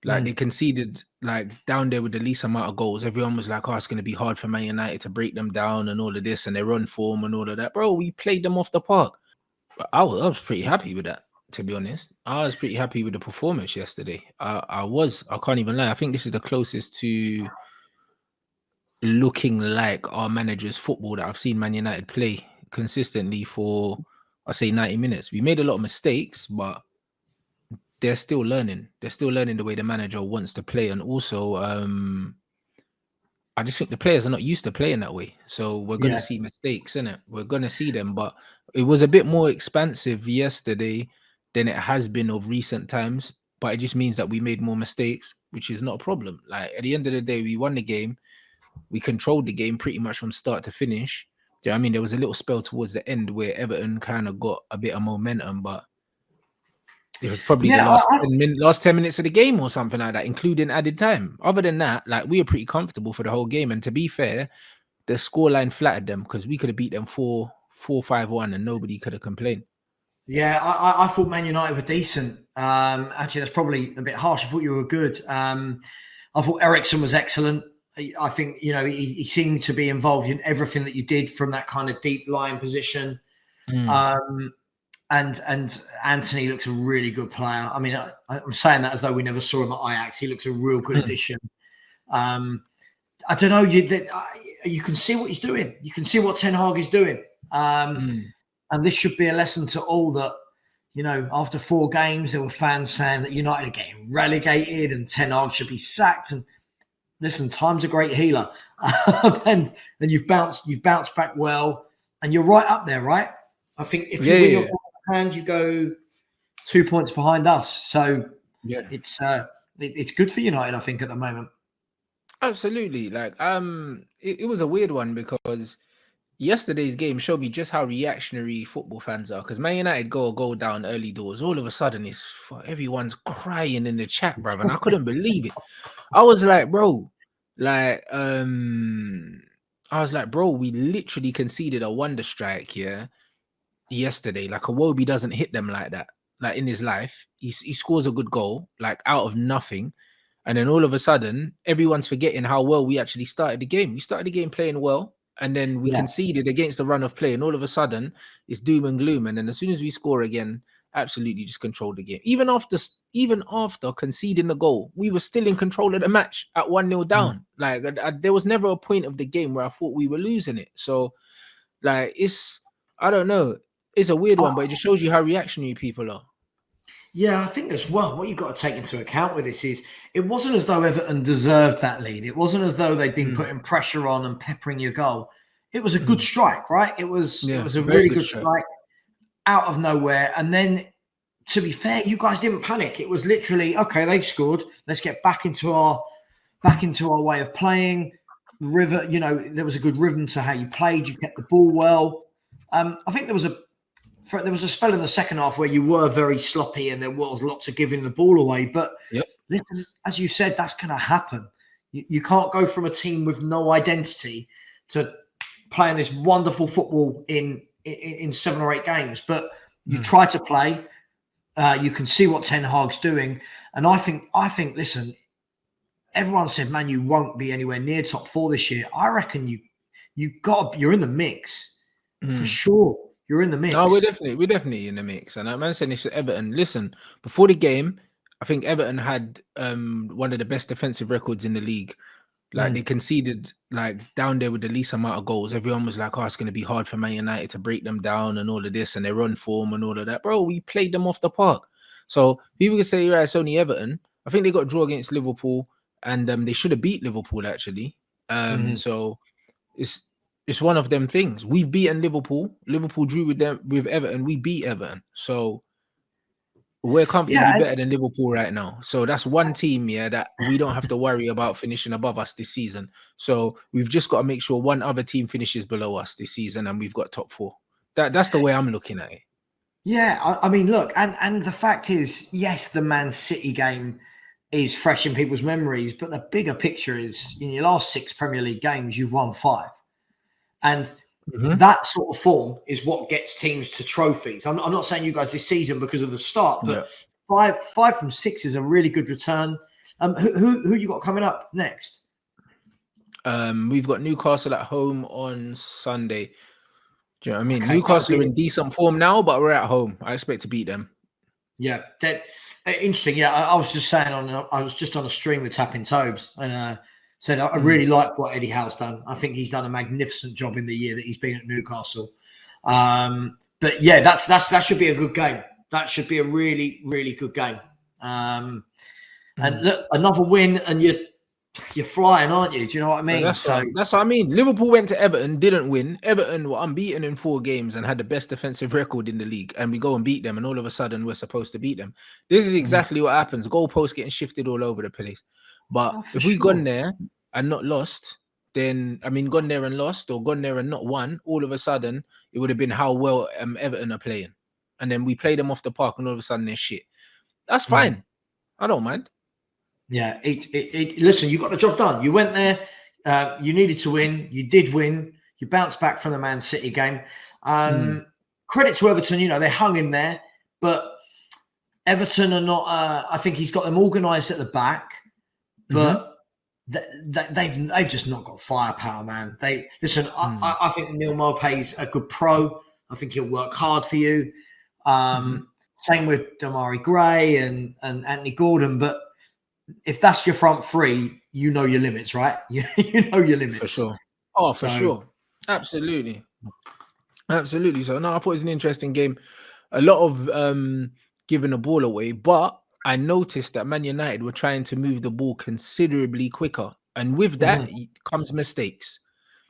Like they conceded like down there with the least amount of goals. Everyone was like, "Oh, it's going to be hard for Man United to break them down and all of this, and their run form and all of that." Bro, we played them off the park. But I was pretty happy with that, to be honest. I was pretty happy with the performance yesterday. I was. I can't even lie. I think this is the closest to looking like our manager's football that I've seen Man United play consistently for, I say, 90 minutes. We made a lot of mistakes, but they're still learning. They're still learning the way the manager wants to play. And also, I just think the players are not used to playing that way. So we're going to see mistakes, innit? We're going to see them. But it was a bit more expansive yesterday than it has been of recent times. But it just means that we made more mistakes, which is not a problem. Like at the end of the day, we won the game. We controlled the game pretty much from start to finish. Do you know what I mean? There was a little spell towards the end where Everton kind of got a bit of momentum, but it was probably the last 10 minutes of the game or something like that, including added time. Other than that, like we were pretty comfortable for the whole game. And to be fair, the scoreline flattered them because we could have beat them 4-5-1 and nobody could have complained. Yeah, I thought Man United were decent. Actually, that's probably a bit harsh. I thought you were good. I thought Eriksen was excellent. I think, you know, he seemed to be involved in everything that you did from that kind of deep lying position. And Anthony looks a really good player. I mean, I'm saying that as though we never saw him at Ajax. He looks a real good addition. I don't know. You can see what he's doing. You can see what Ten Hag is doing. And this should be a lesson to all that, you know, after 4 games, there were fans saying that United are getting relegated and Ten Hag should be sacked. And listen, time's a great healer. and you've bounced back well. And you're right up there, right? I think if you win your hand, you go 2 points behind us. So it's good for United, I think, at the moment. Absolutely. Like it was a weird one because yesterday's game showed me just how reactionary football fans are. Because Man United go down early doors, all of a sudden everyone's crying in the chat, bro, and I couldn't believe it. I was like, bro, like we literally conceded a wonder strike here yesterday. Like Iwobi doesn't hit them like that. Like in his life, he scores a good goal, like out of nothing. And then all of a sudden, everyone's forgetting how well we actually started the game. We started the game playing well, and then we conceded against the run of play. And all of a sudden, it's doom and gloom. And then as soon as we score again, absolutely just controlled the game. Even after conceding the goal, we were still in control of the match at 1-0 down. Like there was never a point of the game where I thought we were losing it. So, like I don't know. It's a weird one, but it just shows you how reactionary people are. Yeah, I think as well, what you've got to take into account with this is it wasn't as though Everton deserved that lead. It wasn't as though they'd been putting pressure on and peppering your goal. It was a good strike, right? It was a really good strike out of nowhere. And then, to be fair, you guys didn't panic. It was literally, okay, they've scored. Let's get back into our way of playing. There was a good rhythm to how you played. You kept the ball well. I think there was a spell in the second half where you were very sloppy and there was lots of giving the ball away. But listen, as you said, that's going to happen. You can't go from a team with no identity to playing this wonderful football in 7 or 8 games. But you try to play. You can see what Ten Hag's doing. And I think, listen, everyone said, man, you won't be anywhere near top 4 this year. I reckon you're in the mix for sure. You're in the mix. No, we're definitely in the mix. And I'm saying this to Everton. Listen, before the game, I think Everton had one of the best defensive records in the league. Like they conceded like down there with the least amount of goals. Everyone was like, "Oh, it's going to be hard for Man United to break them down and all of this and their run form and all of that." Bro, we played them off the park. So people can say, "Yeah, it's only Everton." I think they got a draw against Liverpool, and they should have beat Liverpool actually. So it's one of them things. We've beaten Liverpool. Liverpool drew with Everton. We beat Everton. So we're comfortably better than Liverpool right now. So that's one team, that we don't have to worry about finishing above us this season. So we've just got to make sure one other team finishes below us this season and we've got top 4. That's the way I'm looking at it. Yeah, I mean, look, and the fact is, yes, the Man City game is fresh in people's memories, but the bigger picture is in your last 6 Premier League games, you've won 5. And that sort of form is what gets teams to trophies. I'm not saying you guys this season because of the start, but 5 from 6 is a really good return. Who you got coming up next? We've got Newcastle at home on Sunday. Do you know what I mean? Okay, Newcastle are in decent form now, but we're at home. I expect to beat them. Yeah, that interesting. Yeah, I was just saying I was just on a stream with Tapping Tobes and said I really like what Eddie Howe's done. I think he's done a magnificent job in the year that he's been at Newcastle. But yeah, that should be a good game. That should be a really, really good game. And look, another win, and you're flying, aren't you? Do you know what I mean? That's what I mean. Liverpool went to Everton, didn't win. Everton were unbeaten in 4 games and had the best defensive record in the league. And we go and beat them, and all of a sudden we're supposed to beat them. This is exactly what happens. Goalposts getting shifted all over the place. But if we gone there and not lost, then gone there and lost, or gone there and not won, all of a sudden it would have been how well Everton are playing. And then we play them off the park, and all of a sudden they're shit. That's fine. I don't mind. Yeah, listen, you got the job done. You went there, you needed to win. You did win. You bounced back from the Man City game. Credit to Everton, they hung in there, but Everton are not. I think he's got them organised at the back, but they've just not got firepower, man. I think Neil Maupay's a good pro. I think he'll work hard for you. Same with Damari Gray and Anthony Gordon, but if that's your front three, you know your limits, right? You know your limits. For sure. Oh, for sure. Absolutely. Absolutely. So, no, I thought it was an interesting game. A lot of giving the ball away, but I noticed that Man United were trying to move the ball considerably quicker. And with that comes mistakes.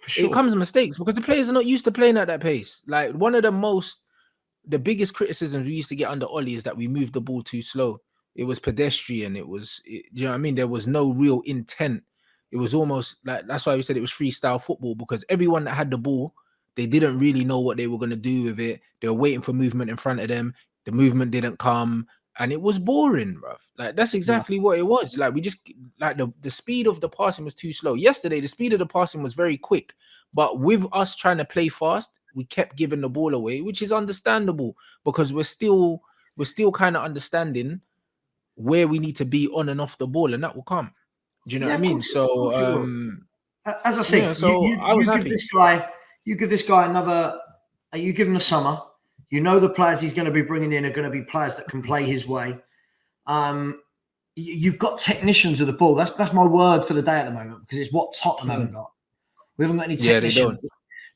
For sure. It comes mistakes because the players are not used to playing at that pace. Like, one of the biggest criticisms we used to get under Ollie is that we moved the ball too slow. It was pedestrian. You know what I mean? There was no real intent. It was almost like, that's why we said it was freestyle football, because everyone that had the ball, they didn't really know what they were going to do with it. They were waiting for movement in front of them. The movement didn't come, and it was boring, bruv. Like, that's exactly what it was. Like, we just, like, the speed of the passing was too slow. Yesterday, the speed of the passing was very quick, but with us trying to play fast, we kept giving the ball away, which is understandable because we're still kind of understanding where we need to be on and off the ball, and that will come. Do you know what I mean? So, as I said, you give this guy another. You give him the summer. You know the players he's going to be bringing in are going to be players that can play his way. You've got technicians of the ball. That's my word for the day at the moment, because it's what Tottenham haven't got. We haven't got any technicians,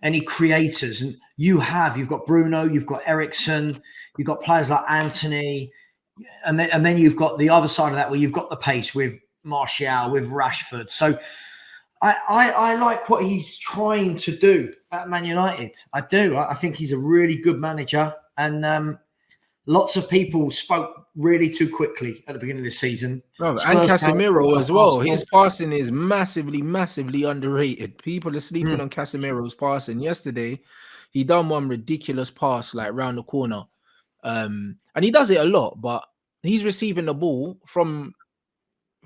any creators, and you've got Bruno, you've got Ericsson, you've got players like Anthony. And then you've got the other side of that where you've got the pace with Martial, with Rashford. So I like what he's trying to do at Man United. I do. I think he's a really good manager. And lots of people spoke really too quickly at the beginning of the season. And Casemiro as well. His passing is massively, massively underrated. People are sleeping on Casemiro's passing. Yesterday, he done one ridiculous pass like round the corner. And he does it a lot, but he's receiving the ball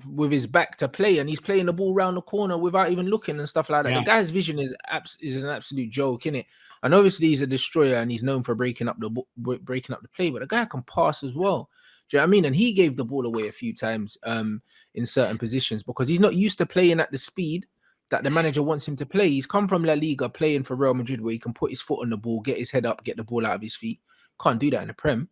with his back to play, and he's playing the ball around the corner without even looking and stuff like that. The guy's vision is an absolute joke, innit? And obviously he's a destroyer and he's known for breaking up the play, but the guy can pass as well. Do you know what I mean? And he gave the ball away a few times in certain positions because he's not used to playing at the speed that the manager wants him to play. He's come from La Liga playing for Real Madrid, where he can put his foot on the ball, get his head up, get the ball out of his feet. Can't do that in the Prem.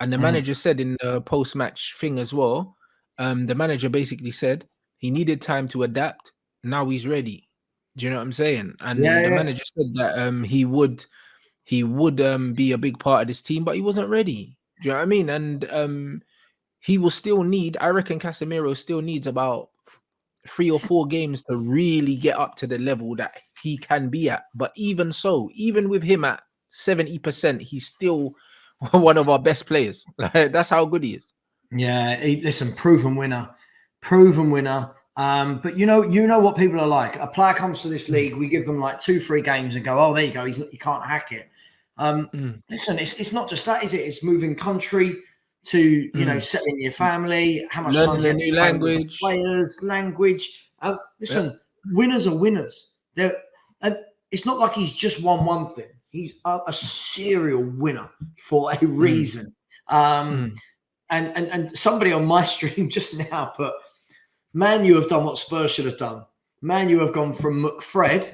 And the manager said in the post-match thing as well, the manager basically said he needed time to adapt. Now he's ready. Do you know what I'm saying? And the manager said that he would be a big part of this team, but he wasn't ready. Do you know what I mean? And he will still need, I reckon Casemiro still needs about 3 or 4 games to really get up to the level that he can be at. But even so, even with him at 70%, he's still one of our best players. That's how good he is. Yeah, listen, proven winner. But you know what people are like. A player comes to this league, we give them like 2-3 games and go, oh, there you go, he can't hack it. Listen, it's not just that, is it? It's moving country to settling your family. How much time you have to play with players, language. Listen, winners are winners. And it's not like he's just won one thing. He's a serial winner for a reason. And somebody on my stream just now put, Man U have done what Spurs should have done. Man U have gone from McFred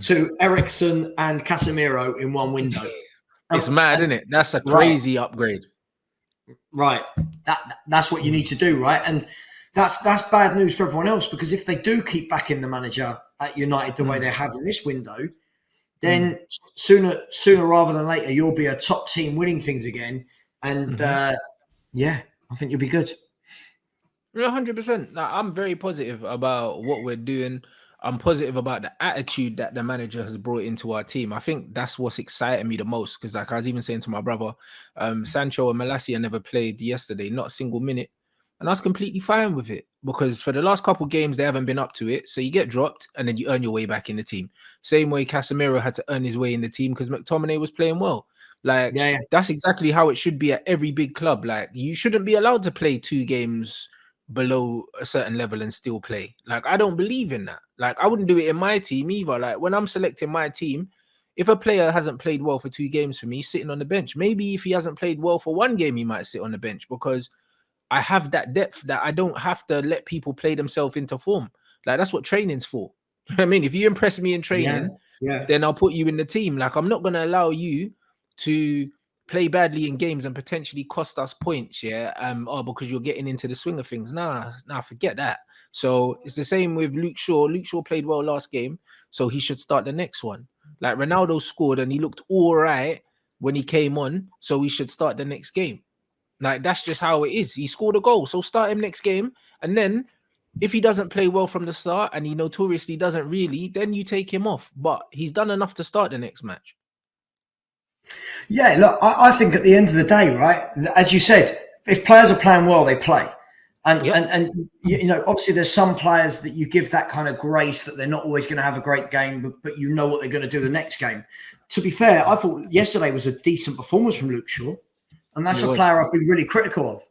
to Ericsson and Casemiro in one window. It's mad, isn't it? That's a crazy upgrade. Right. That's what you need to do, right? And that's bad news for everyone else, because if they do keep backing the manager at United the way they have in this window, then sooner rather than later, you'll be a top team winning things again. And yeah, I think you'll be good. 100%. Now, I'm very positive about what we're doing. I'm positive about the attitude that the manager has brought into our team. I think that's what's exciting me the most, because like I was even saying to my brother, Sancho and Malacia never played yesterday, not a single minute. And I was completely fine with it, because for the last couple of games, they haven't been up to it. So you get dropped and then you earn your way back in the team. Same way Casemiro had to earn his way in the team because McTominay was playing well. Like, that's exactly how it should be at every big club. Like, you shouldn't be allowed to play 2 games below a certain level and still play. Like, I don't believe in that. Like, I wouldn't do it in my team either. Like, when I'm selecting my team, if a player hasn't played well for 2 games for me, sitting on the bench. Maybe if he hasn't played well for 1 game, he might sit on the bench, because I have that depth that I don't have to let people play themselves into form. Like, that's what training's for. I mean, if you impress me in training, then I'll put you in the team. Like, I'm not going to allow you to play badly in games and potentially cost us points, because you're getting into the swing of things. Nah, forget that. So it's the same with Luke Shaw. Luke Shaw played well last game, so he should start the next one. Like, Ronaldo scored and he looked all right when he came on, so he should start the next game. Like, that's just how it is. He scored a goal, so start him next game. And then if he doesn't play well from the start, and he notoriously doesn't really, then you take him off. But he's done enough to start the next match. Yeah, look, I think at the end of the day, right, as you said, if players are playing well, they play. And you know, obviously there's some players that you give that kind of grace that they're not always going to have a great game, but you know what they're going to do the next game. To be fair, I thought yesterday was a decent performance from Luke Shaw. And that's a player I've been really critical of.